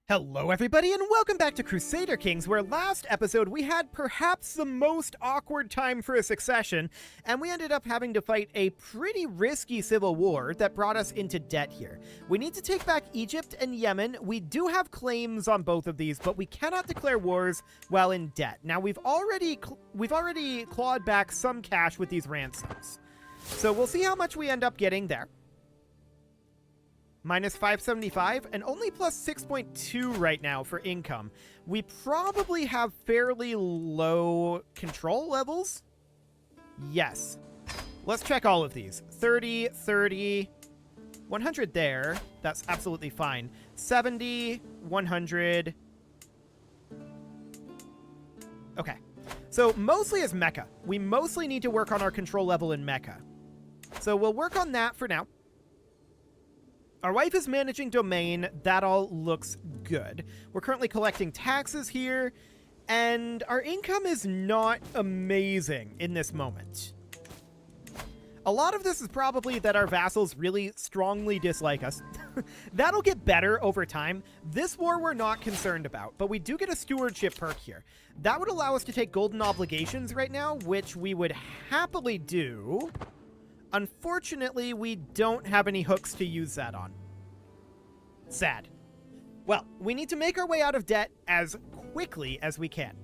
Hello everybody and welcome back to Crusader Kings, where last episode we had perhaps the most awkward time for a succession, and we ended up having to fight a pretty risky civil war that brought us into debt here. We need to take back Egypt and Yemen. We do have claims on both of these, but we cannot declare wars while in debt. Now we've already clawed back some cash with these ransoms. So we'll see how much we end up getting there. Minus 575, and only plus 6.2 right now for income. We probably have fairly low control levels. Yes. Let's check all of these. 30, 30, 100 there. That's absolutely fine. 70, 100. Okay. So mostly is Mecca. We mostly need to work on our control level in Mecca. So we'll work on that for now. Our wife is managing domain. That all looks good. We're currently collecting taxes here, and our income is not amazing in this moment. A lot of this is probably that our vassals really strongly dislike us. That'll get better over time. This war we're not concerned about, but we do get a stewardship perk here. That would allow us to take golden obligations right now, which we would happily do. Unfortunately, we don't have any hooks to use that on. Sad. Well, we need to make our way out of debt as quickly as we can.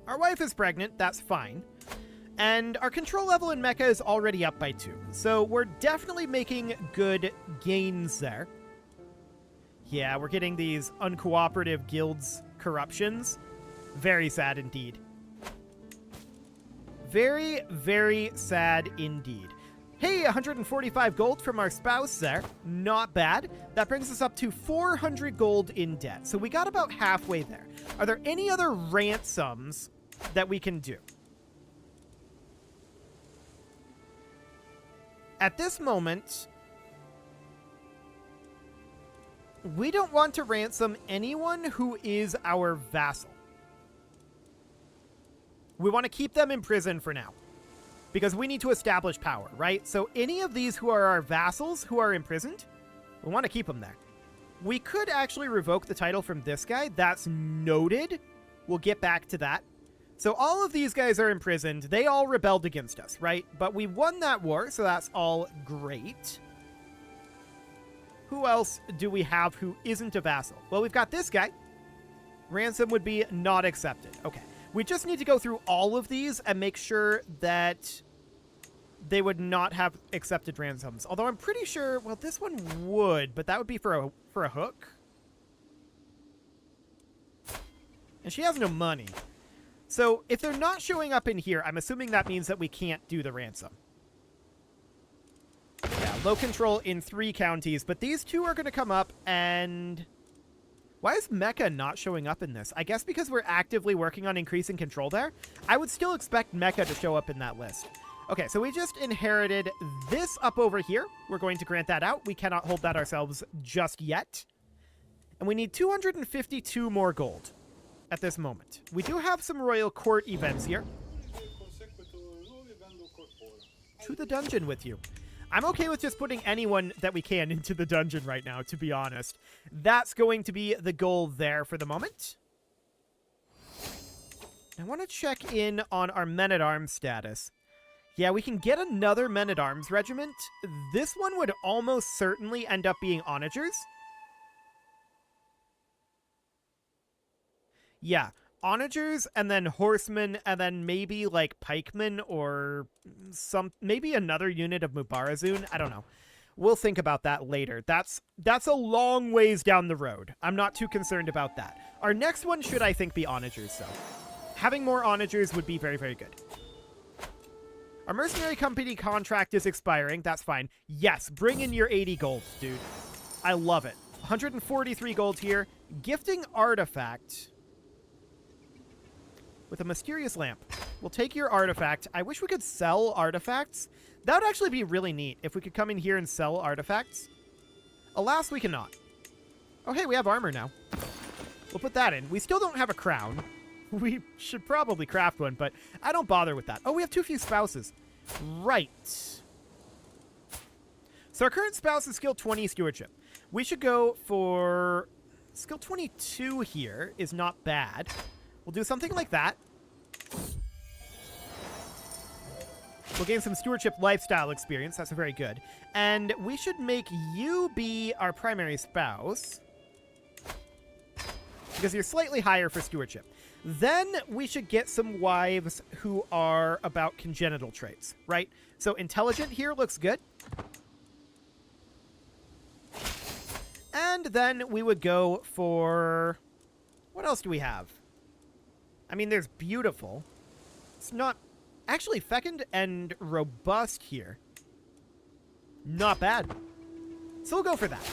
Our wife is pregnant, that's fine. And our control level in Mecca is already up by 2. So we're definitely making good gains there. Yeah, we're getting these uncooperative guilds corruptions. Very sad indeed. Very, very sad indeed. Hey, 145 gold from our spouse there. Not bad. That brings us up to 400 gold in debt. So we got about halfway there. Are there any other ransoms that we can do? At this moment, we don't want to ransom anyone who is our vassal. We want to keep them in prison for now, because we need to establish power, right? So any of these who are our vassals who are imprisoned, we want to keep them there. We could actually revoke the title from this guy. That's noted. We'll get back to that. So all of these guys are imprisoned. They all rebelled against us, right? But we won that war, so that's all great. Who else do we have who isn't a vassal? Well, we've got this guy. Ransom would be not accepted. Okay. We just need to go through all of these and make sure that they would not have accepted ransoms. Although I'm pretty sure, well, this one would, but that would be for a hook. And she has no money. So if they're not showing up in here, I'm assuming that means that we can't do the ransom. Yeah, low control in 3 counties, but these 2 are going to come up and... Why is Mecca not showing up in this? I guess because we're actively working on increasing control there. I would still expect Mecca to show up in that list. Okay, so we just inherited this up over here. We're going to grant that out. We cannot hold that ourselves just yet. And we need 252 more gold at this moment. We do have some royal court events here. To the dungeon with you. I'm okay with just putting anyone that we can into the dungeon right now, to be honest. That's going to be the goal there for the moment. I want to check in on our men-at-arms status. Yeah, we can get another men-at-arms regiment. This one would almost certainly end up being onagers. Yeah, onagers, and then horsemen, and then maybe like pikemen or maybe another unit of Mubarazun. I don't know. We'll think about that later. That's a long ways down the road. I'm not too concerned about that. Our next one should, I think, be onagers, though. Having more onagers would be very, very good. Our mercenary company contract is expiring. That's fine. Yes, bring in your 80 gold, dude. I love it. 143 gold here. Gifting artifact with a mysterious lamp. We'll take your artifact. I wish we could sell artifacts. That would actually be really neat if we could come in here and sell artifacts. Alas, we cannot. Oh, hey, we have armor now. We'll put that in. We still don't have a crown. We should probably craft one, but I don't bother with that. Oh, we have too few spouses. Right. So our current spouse is skill 20 stewardship. We should go for skill 22 here is not bad. We'll do something like that. We'll gain some stewardship lifestyle experience. That's very good. And we should make you be our primary spouse, because you're slightly higher for stewardship. Then we should get some wives who are about congenital traits, right? So intelligent here looks good. And then we would go for... what else do we have? I mean, there's beautiful. It's not... actually, fecund and robust here. Not bad. So we'll go for that.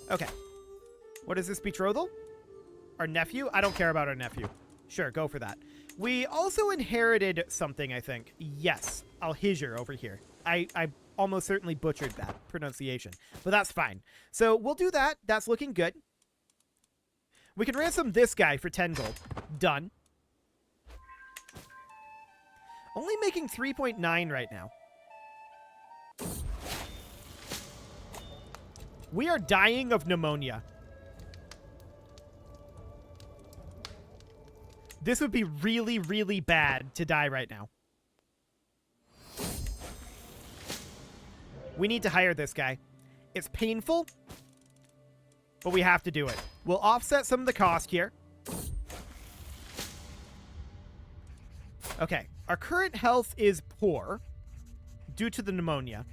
Okay. What is this betrothal? Our nephew? I don't care about our nephew. Sure, go for that. We also inherited something, I think. Yes, Al-Hijr over here. I almost certainly butchered that pronunciation, but that's fine. So we'll do that. That's looking good. We can ransom this guy for 10 gold. Done. Only making 3.9 right now. We are dying of pneumonia. This would be really, really bad to die right now. We need to hire this guy. It's painful, but we have to do it. We'll offset some of the cost here. Okay. Our current health is poor due to the pneumonia.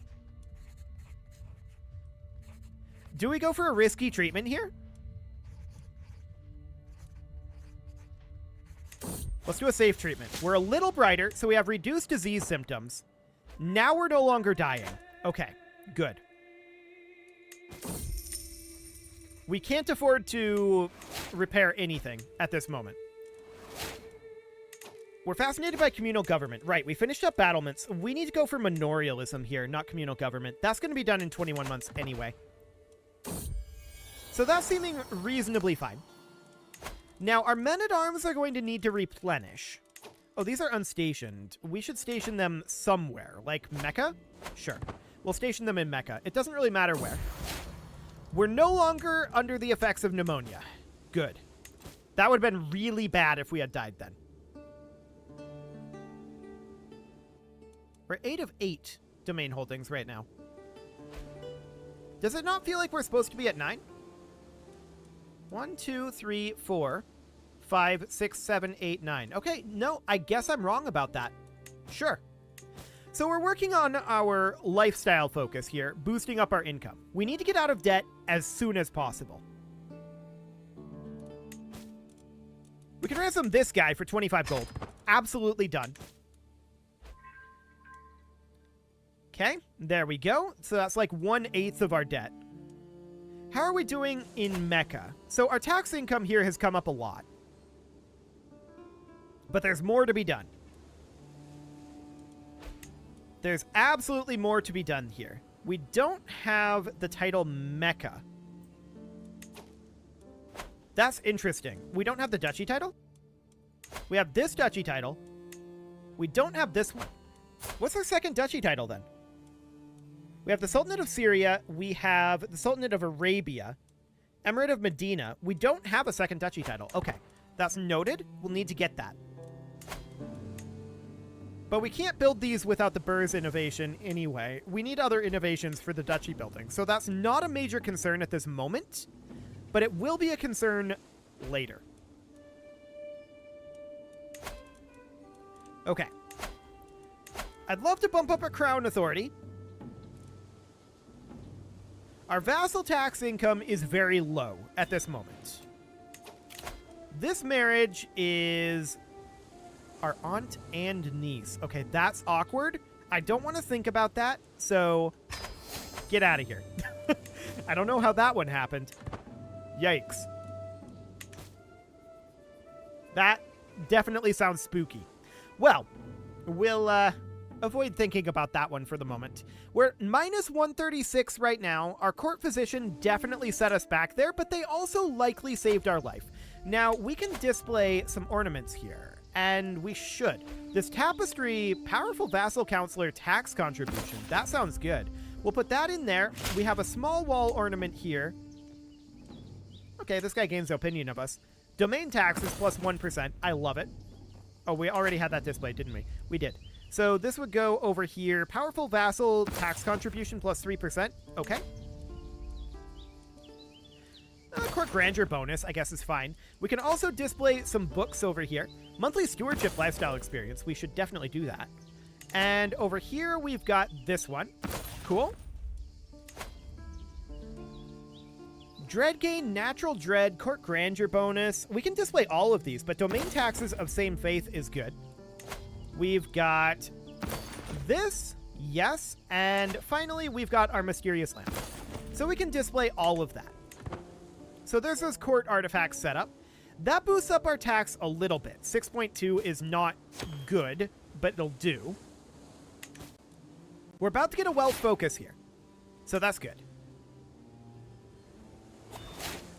Do we go for a risky treatment here? Let's do a safe treatment. We're a little brighter, so we have reduced disease symptoms. Now we're no longer dying. Okay, good. We can't afford to repair anything at this moment. We're fascinated by communal government. Right, we finished up battlements. We need to go for manorialism here, not communal government. That's going to be done in 21 months anyway. So that's seeming reasonably fine. Now, our men-at-arms are going to need to replenish. Oh, these are unstationed. We should station them somewhere, like Mecca? Sure. We'll station them in Mecca. It doesn't really matter where. We're no longer under the effects of pneumonia. Good. That would have been really bad if we had died then. We're 8 of 8 domain holdings right now. Does it not feel like we're supposed to be at 9? 1, 2, 3, 4, 5, 6, 7, 8, 9. Okay, no, I guess I'm wrong about that. Sure. So we're working on our lifestyle focus here, boosting up our income. We need to get out of debt as soon as possible. We can ransom this guy for 25 gold. Absolutely done. Okay, there we go. So that's like 1/8 of our debt. How are we doing in Mecca? So our tax income here has come up a lot. But there's more to be done. There's absolutely more to be done here. We don't have the title Mecca. That's interesting. We don't have the duchy title? We have this duchy title. We don't have this one. What's our second duchy title then? We have the Sultanate of Syria. We have the Sultanate of Arabia. Emirate of Medina. We don't have a second duchy title. Okay, that's noted. We'll need to get that. But we can't build these without the Burrs innovation anyway. We need other innovations for the duchy building. So that's not a major concern at this moment, but it will be a concern later. Okay. I'd love to bump up our crown authority. Our vassal tax income is very low at this moment. This marriage is our aunt and niece. Okay, that's awkward. I don't want to think about that, so get out of here. I don't know how that one happened. Yikes. That definitely sounds spooky. Well, we'll avoid thinking about that one for the moment. We're minus 136 right now. Our court physician definitely set us back there, but they also likely saved our life. Now, we can display some ornaments here, and we should. This tapestry, powerful vassal counselor tax contribution, that sounds good. We'll put that in there. We have a small wall ornament here. Okay, this guy gains the opinion of us. Domain taxes plus 1%. I love it. Oh, we already had that displayed, didn't we? We did. So this would go over here. Powerful vassal tax contribution plus 3%. Okay. Court grandeur bonus, I guess, is fine. We can also display some books over here. Monthly stewardship lifestyle experience. We should definitely do that. And over here, we've got this one. Cool. Dread gain, natural dread, court grandeur bonus. We can display all of these, but domain taxes of same faith is good. We've got this, yes, and finally we've got our mysterious lamp. So we can display all of that. So there's those court artifacts set up. That boosts up our tax a little bit. 6.2 is not good, but it'll do. We're about to get a wealth focus here, so that's good.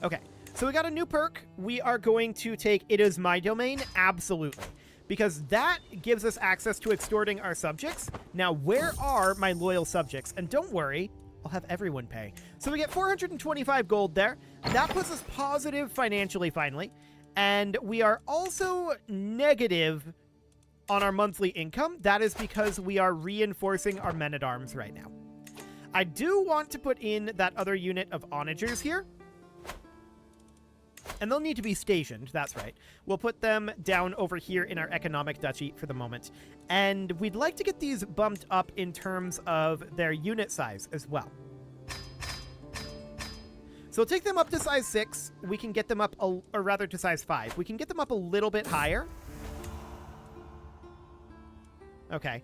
Okay, so we got a new perk. We are going to take It Is My Domain, absolutely, because that gives us access to extorting our subjects. Now, where are my loyal subjects? And don't worry, I'll have everyone pay. So we get 425 gold there. That puts us positive financially, finally. And we are also negative on our monthly income. That is because we are reinforcing our men-at-arms right now. I do want to put in that other unit of onagers here. And they'll need to be stationed, that's right. We'll put them down over here in our economic duchy for the moment. And we'd like to get these bumped up in terms of their unit size as well. So we'll take them up to size 6. We can get them up, or rather to size 5. We can get them up a little bit higher. Okay.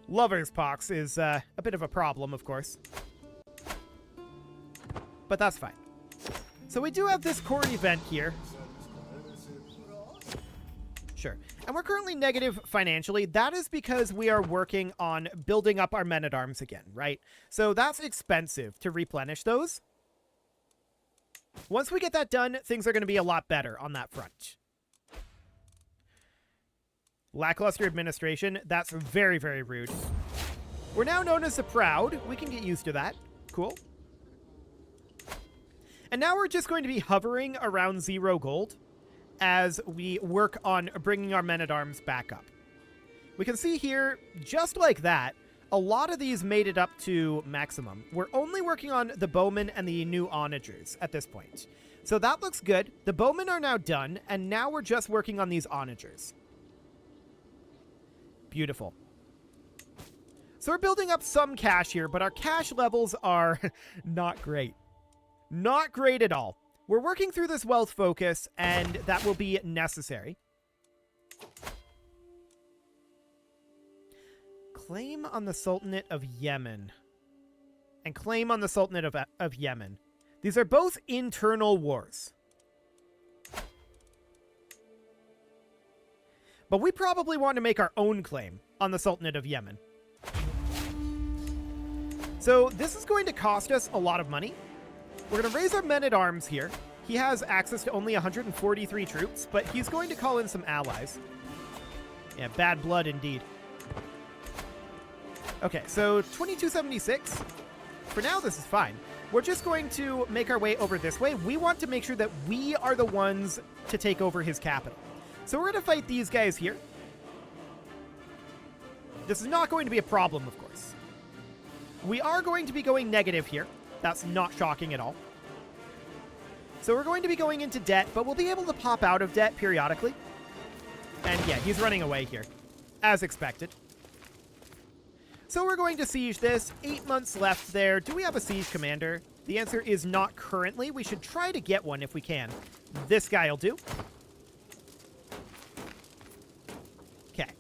Lover's Pox is a bit of a problem, of course. But that's fine. So we do have this court event here. Sure. And we're currently negative financially. That is because we are working on building up our men-at-arms again, right? So that's expensive to replenish those. Once we get that done, things are going to be a lot better on that front. Lackluster administration. That's very, very rude. We're now known as the Proud. We can get used to that. Cool. And now we're just going to be hovering around 0 gold as we work on bringing our men-at-arms back up. We can see here, just like that, a lot of these made it up to maximum. We're only working on the bowmen and the new onagers at this point. So that looks good. The bowmen are now done, and now we're just working on these onagers. Beautiful. So we're building up some cash here, but our cash levels are not great. Not great at all. We're working through this wealth focus, and that will be necessary. Claim on the Sultanate of Yemen. And claim on the Sultanate of Yemen. These are both internal wars. But we probably want to make our own claim on the Sultanate of Yemen. So this is going to cost us a lot of money. We're going to raise our men-at-arms here. He has access to only 143 troops, but he's going to call in some allies. Yeah, bad blood indeed. Okay, so 2276. For now, this is fine. We're just going to make our way over this way. We want to make sure that we are the ones to take over his capital. So we're going to fight these guys here. This is not going to be a problem, of course. We are going to be going negative here. That's not shocking at all. So we're going to be going into debt, but we'll be able to pop out of debt periodically. And yeah, he's running away here, as expected. So we're going to siege this. 8 months left there. Do we have a siege commander? The answer is not currently. We should try to get one if we can. This guy will do. Okay.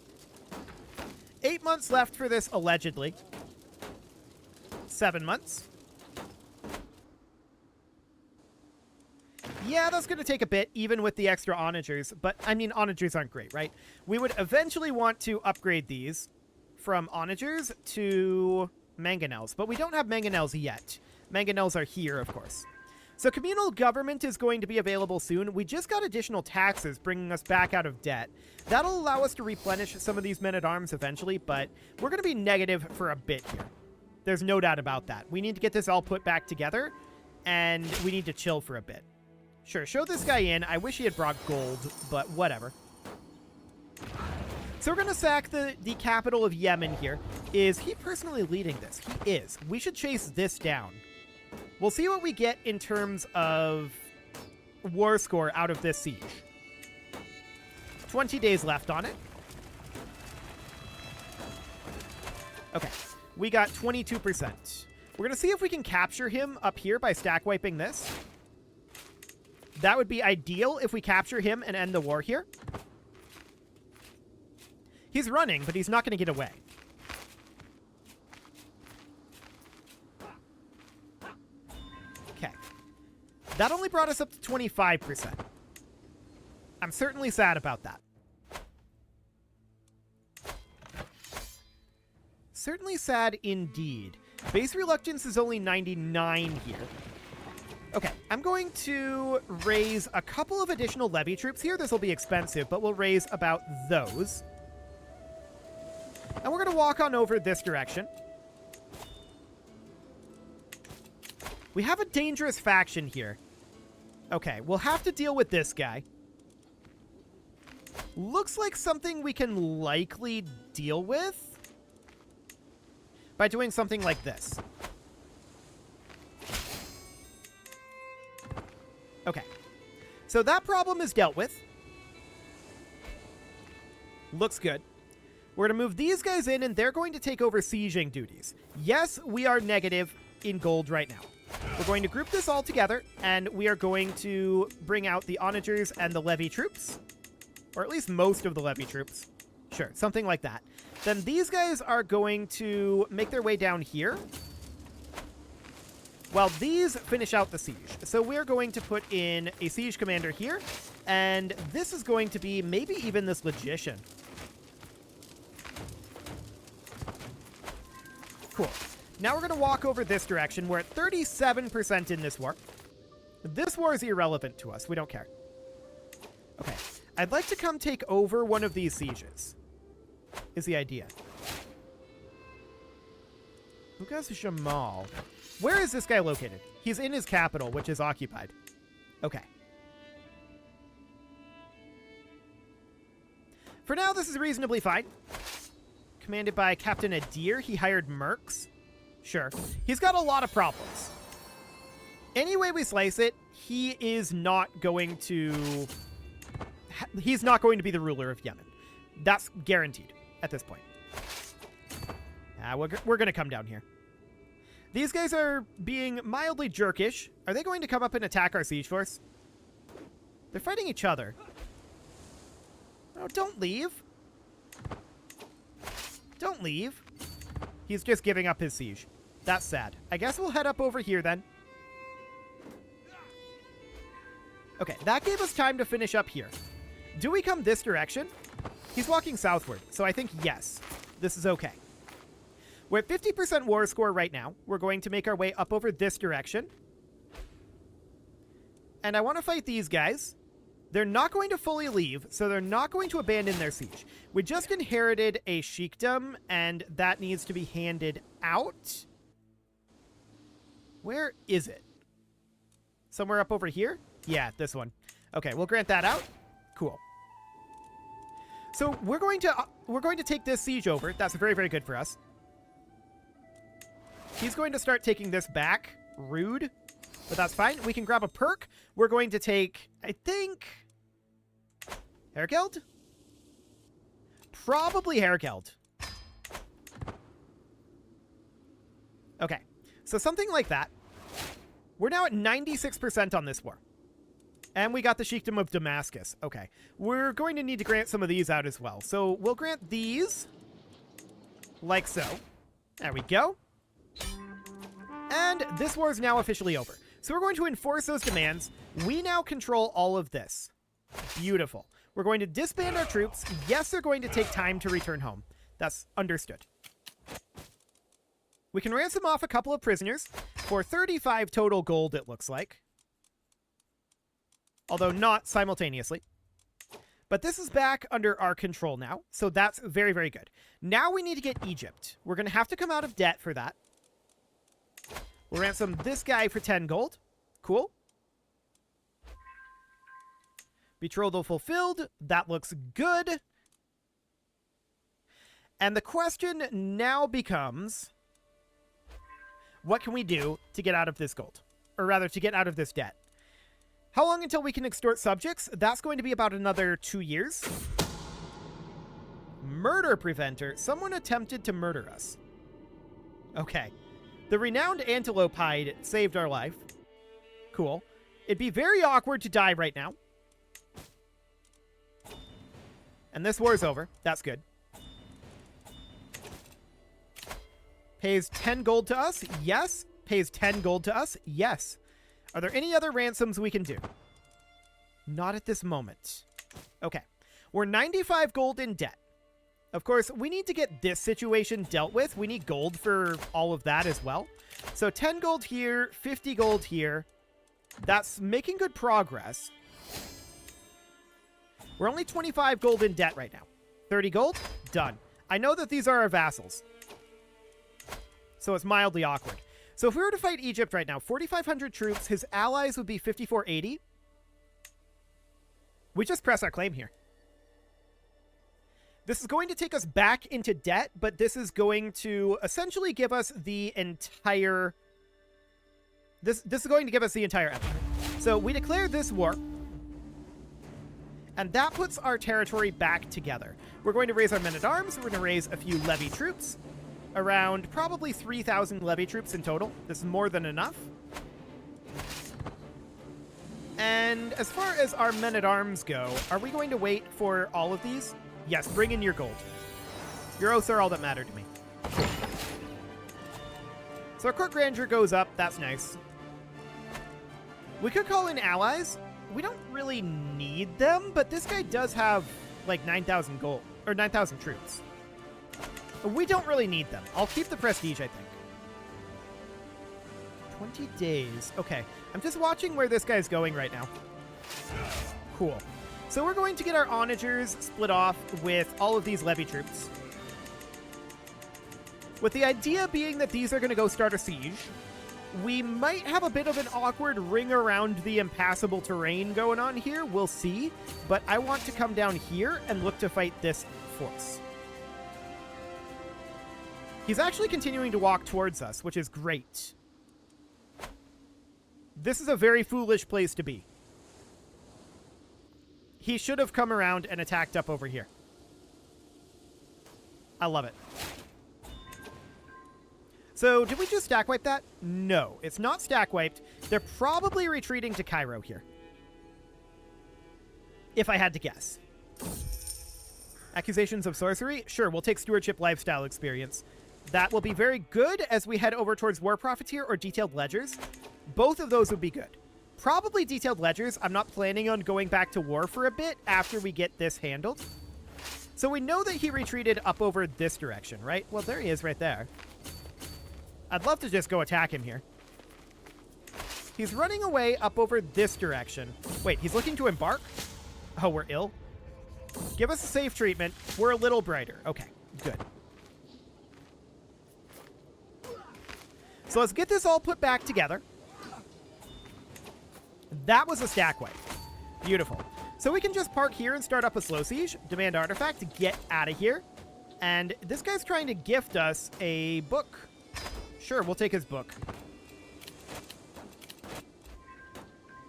8 months left for this, allegedly. 7 months. Yeah, that's going to take a bit, even with the extra onagers. But, I mean, onagers aren't great, right? We would eventually want to upgrade these from onagers to mangonels. But we don't have mangonels yet. Mangonels are here, of course. So communal government is going to be available soon. We just got additional taxes bringing us back out of debt. That'll allow us to replenish some of these men-at-arms eventually, but we're going to be negative for a bit here. There's no doubt about that. We need to get this all put back together, and we need to chill for a bit. Sure, show this guy in. I wish he had brought gold, but whatever. So we're going to sack the capital of Yemen here. Is he personally leading this? He is. We should chase this down. We'll see what we get in terms of war score out of this siege. 20 days left on it. Okay, we got 22%. We're going to see if we can capture him up here by stack wiping this. That would be ideal if we capture him and end the war here. He's running, but he's not going to get away. Okay. That only brought us up to 25%. I'm certainly sad about that. Certainly sad indeed. Base reluctance is only 99 here. Okay, I'm going to raise a couple of additional levy troops here. This will be expensive, but we'll raise about those. And we're going to walk on over this direction. We have a dangerous faction here. Okay, we'll have to deal with this guy. Looks like something we can likely deal with by doing something like this. Okay, so that problem is dealt with. Looks good. We're going to move these guys in, and they're going to take over sieging duties. Yes, we are negative in gold right now. We're going to group this all together, and we are going to bring out the onagers and the levy troops. Or at least most of the levy troops. Sure, something like that. Then these guys are going to make their way down here, while these finish out the siege. So we're going to put in a siege commander here, and this is going to be maybe even this logician. Cool. Now we're going to walk over this direction. We're at 37% in this war. This war is irrelevant to us. We don't care. Okay. I'd like to come take over one of these sieges, is the idea. Lucas Jamal. Where is this guy located? He's in his capital, which is occupied. Okay. For now, this is reasonably fine. Commanded by Captain Adir. He hired mercs. Sure. He's got a lot of problems. Any way we slice it, he is not going to... He's not going to be the ruler of Yemen. That's guaranteed at this point. We're going to come down here. These guys are being mildly jerkish. Are they going to come up and attack our siege force? They're fighting each other. Oh, don't leave. Don't leave. He's just giving up his siege. That's sad. I guess we'll head up over here then. Okay, that gave us time to finish up here. Do we come this direction? He's walking southward, so I think yes. This is okay. We're at 50% war score right now. We're going to make our way up over this direction. And I want to fight these guys. They're not going to fully leave, so they're not going to abandon their siege. We just inherited a sheikdom, and that needs to be handed out. Where is it? Somewhere up over here? Yeah, this one. Okay, we'll grant that out. Cool. So we're going to take this siege over. That's very, very good for us. He's going to start taking this back. Rude. But that's fine. We can grab a perk. We're going to take, I think, Hergeld? Probably Hergeld. Okay. So something like that. We're now at 96% on this war. And we got the Sheikdom of Damascus. Okay. We're going to need to grant some of these out as well. So we'll grant these. Like so. There we go. And this war is now officially over. So we're going to enforce those demands. We now control all of this. Beautiful. We're going to disband our troops. Yes, they're going to take time to return home. That's understood. We can ransom off a couple of prisoners for 35 total gold, it looks like. Although not simultaneously. But this is back under our control now, so that's very, very good. Now we need to get Egypt. We're going to have to come out of debt for that. We'll ransom this guy for 10 gold. Cool. Betrothal fulfilled. That looks good. And the question now becomes, what can we do to get out of this gold? Or rather, to get out of this debt? How long until we can extort subjects? That's going to be about another 2 years. Murder preventer. Someone attempted to murder us. Okay. The renowned antelope hide saved our life. Cool. It'd be very awkward to die right now. And this war's over. That's good. Pays 10 gold to us? Yes. Pays 10 gold to us? Yes. Are there any other ransoms we can do? Not at this moment. Okay. We're 95 gold in debt. Of course, we need to get this situation dealt with. We need gold for all of that as well. So 10 gold here, 50 gold here. That's making good progress. We're only 25 gold in debt right now. 30 gold? Done. I know that these are our vassals. So it's mildly awkward. So if we were to fight Egypt right now, 4,500 troops, his allies would be 5,480. We just press our claim here. This is going to take us back into debt, but this is going to essentially give us the entire... This is going to give us the entire empire. So we declare this war. And that puts our territory back together. We're going to raise our men-at-arms. We're going to raise a few levy troops. Around probably 3,000 levy troops in total. This is more than enough. And as far as our men-at-arms go, are we going to wait for all of these? Yes, bring in your gold. Your oaths are all that matter to me. So our court grandeur goes up. That's nice. We could call in allies. We don't really need them, but this guy does have like 9,000 gold, or 9,000 troops. We don't really need them. I'll keep the prestige, I think. 20 days. Okay, I'm just watching where this guy's going right now. Cool. So we're going to get our onagers split off with all of these levy troops. With the idea being that these are going to go start a siege. We might have a bit of an awkward ring around the impassable terrain going on here. We'll see. But I want to come down here and look to fight this force. He's actually continuing to walk towards us, which is great. This is a very foolish place to be. He should have come around and attacked up over here. I love it. So, did we just stack wipe that? No, it's not stack wiped. They're probably retreating to Cairo here. If I had to guess. Accusations of sorcery? Sure, we'll take stewardship lifestyle experience. That will be very good as we head over towards War Profiteer or Detailed Ledgers. Both of those would be good. Probably Detailed Ledgers. I'm not planning on going back to war for a bit after we get this handled. So we know that he retreated up over this direction, right? Well, there he is right there. I'd love to just go attack him here. He's running away up over this direction. Wait, he's looking to embark? Oh, we're ill? Give us a safe treatment. We're a little brighter. Okay, good. So let's get this all put back together. That was a stack wipe. Beautiful. So we can just park here and start up a slow siege. Demand artifact to get out of here. And this guy's trying to gift us a book. Sure, we'll take his book.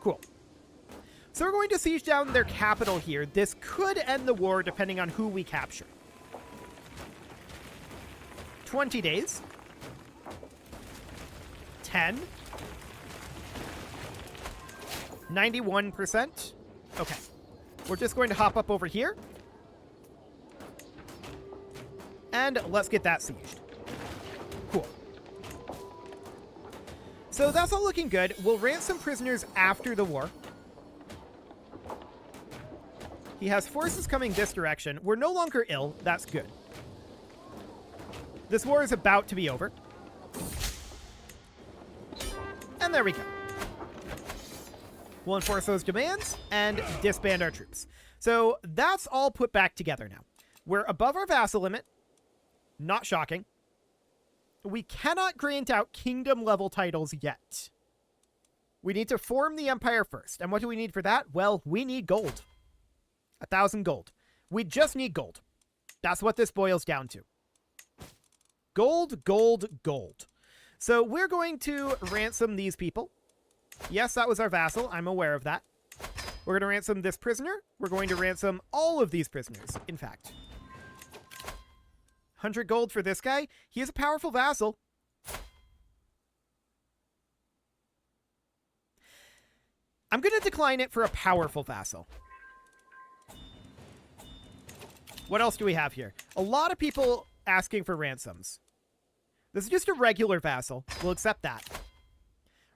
Cool. So we're going to siege down their capital here. This could end the war depending on who we capture. 20 days. 10. 91%. Okay. We're just going to hop up over here. And let's get that sieged. Cool. So that's all looking good. We'll ransom prisoners after the war. He has forces coming this direction. We're no longer ill. That's good. This war is about to be over. And there we go. We'll enforce those demands and disband our troops. So that's all put back together now. We're above our vassal limit. Not shocking. we cannot grant out kingdom level titles yet. We need to form the empire first. And what do we need for that? Well, we need gold. 1,000 gold. We just need gold. That's what this boils down to. Gold, gold, gold. So we're going to ransom these people. Yes, that was our vassal. I'm aware of that. We're going to ransom this prisoner. We're going to ransom all of these prisoners, in fact. 100 gold for this guy. He is a powerful vassal. I'm going to decline it for a powerful vassal. What else do we have here? A lot of people asking for ransoms. This is just a regular vassal. We'll accept that.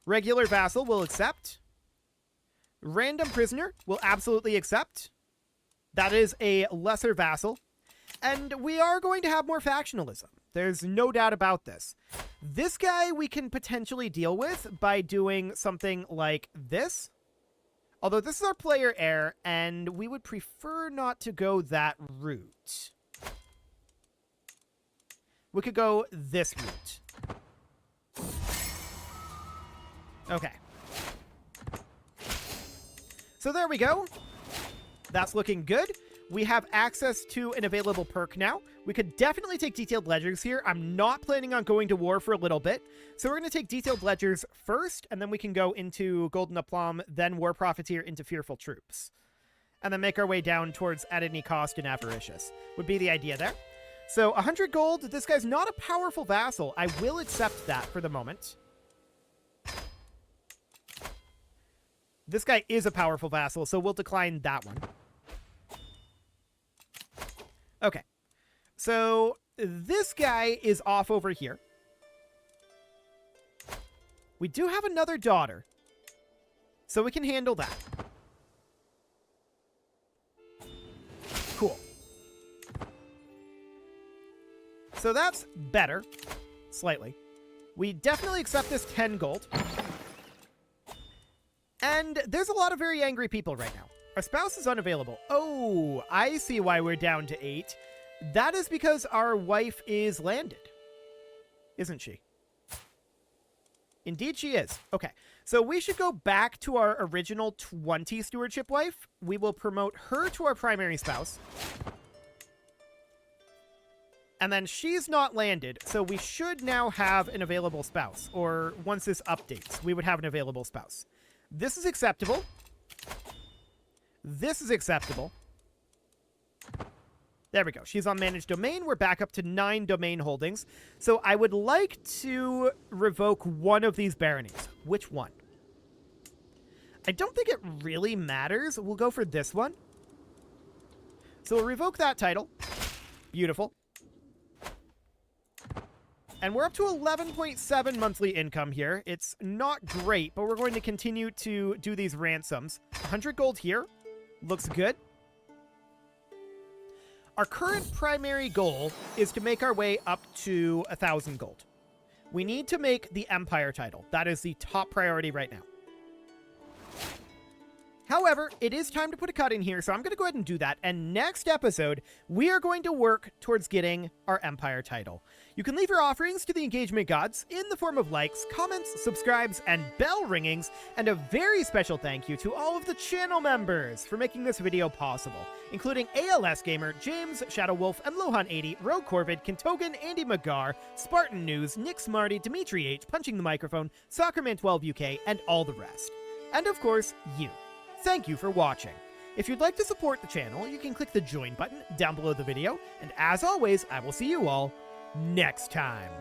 Regular vassal will accept. Random prisoner will absolutely accept. That is a lesser vassal. And we are going to have more factionalism. There's no doubt about this. This guy we can potentially deal with by doing something like this. Although this is our player heir, and we would prefer not to go that route. We could go this route. Okay. So there we go. That's looking good. We have access to an available perk now. We could definitely take detailed ledgers here. I'm not planning on going to war for a little bit. So we're going to take detailed ledgers first, and then we can go into golden aplomb, then war profiteer into fearful troops. And then make our way down towards at any cost and avaricious. Would be the idea there. So 100 gold. This guy's not a powerful vassal. I will accept that for the moment. This guy is a powerful vassal, so we'll decline that one. Okay, so this guy is off over here. We do have another daughter, so we can handle that. Cool. So that's better, slightly. We definitely accept this 10 gold. And there's a lot of very angry people right now. Our spouse is unavailable. Oh, I see why we're down to 8. That is because our wife is landed. Isn't she? Indeed she is. Okay, so we should go back to our original 20 stewardship wife. We will promote her to our primary spouse. And then she's not landed, so we should now have an available spouse. Or once this updates, we would have an available spouse. This is acceptable. This is acceptable. There we go. She's on managed domain. We're back up to 9 domain holdings. So I would like to revoke one of these baronies. Which one? I don't think it really matters. We'll go for this one. So we'll revoke that title. Beautiful. And we're up to 11.7 monthly income here. It's not great, but we're going to continue to do these ransoms. 100 gold here. Looks good. Our current primary goal is to make our way up to 1,000 gold. We need to make the Empire title. That is the top priority right now. However, it is time to put a cut in here, so I'm going to go ahead and do that. And next episode, we are going to work towards getting our Empire title. You can leave your offerings to the engagement gods in the form of likes, comments, subscribes, and bell ringings. And a very special thank you to all of the channel members for making this video possible, including ALS Gamer, James, Shadow Wolf, and Lohan80, Rogue Corvid, Kentogan, Andy McGar, Spartan News, Nick Smarty, Dimitri H, Punching the Microphone, Soccerman12 UK, and all the rest. And of course, you. Thank you for watching. If you'd like to support the channel, you can click the join button down below the video, and as always, I will see you all next time.